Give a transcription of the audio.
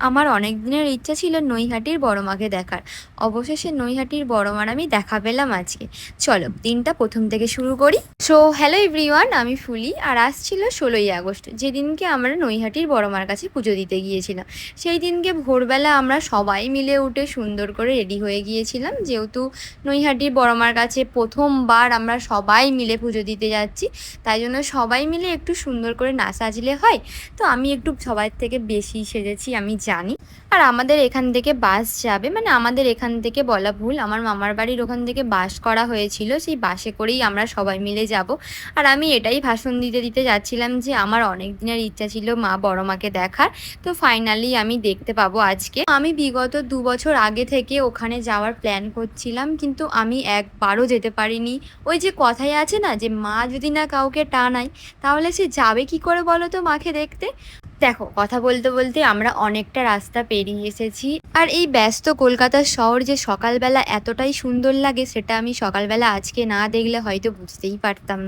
আমার অনেক দিনের ইচ্ছা ছিল নৈহাটির বড় মাকে দেখার। অবশেষে নৈহাটির বড় মার আমি দেখা পেলাম আজকে। চলো দিনটা প্রথম থেকে শুরু করি। সো হ্যালো এভরিওয়ান, আমি ফুলি। আর আজ ছিল 16ই আগস্ট, যেদিনকে আমরা নৈহাটির বড় মার কাছে পুজো দিতে গিয়েছিলাম। সেই দিনকে ভোরবেলা আমরা সবাই মিলে উঠে সুন্দর করে রেডি হয়ে গিয়েছিলাম, যেহেতু নৈহাটির বড় মার কাছে প্রথমবার আমরা সবাই মিলে পুজো দিতে যাচ্ছি। তাই জন্য সবাই মিলে একটু সুন্দর করে না সাজলে হয়। তো আমি একটু সবার থেকে বেশি সেজেছি, আমি জানি। আর আমাদের এখান থেকে বাস যাবে, মানে আমাদের এখান থেকে বলা ভুল, আমার মামার বাড়ির ওখান থেকে বাস করা হয়েছিল, সেই বাসে করেই আমরা সবাই মিলে যাব। আর আমি এটাই ভাষণ দিতে দিতে যাচ্ছিলাম যে আমার অনেক দিনের ইচ্ছা ছিল মা বড় মাকে দেখার। তো ফাইনালি আমি দেখতে পাবো আজকে। আমি বিগত 2 বছর আগে থেকে ওখানে যাওয়ার প্ল্যান করছিলাম, কিন্তু আমি একবারও যেতে পারিনি। ওই যে কথাই আছে না, যে মা যদি না কাউকে টানায় তাহলে সে যাবে কি করে বলো তো মাকে দেখতে। দেখো, কথা বলতে বলতে আমরা অনেকটা রাস্তা পেরিয়ে এসেছি। আর এই ব্যস্ত কলকাতার শহর যে সকালবেলা এতটাই সুন্দর লাগে, সেটা আমি সকালবেলা আজকে না দেখলে হয়তো বুঝতেই পারতাম না।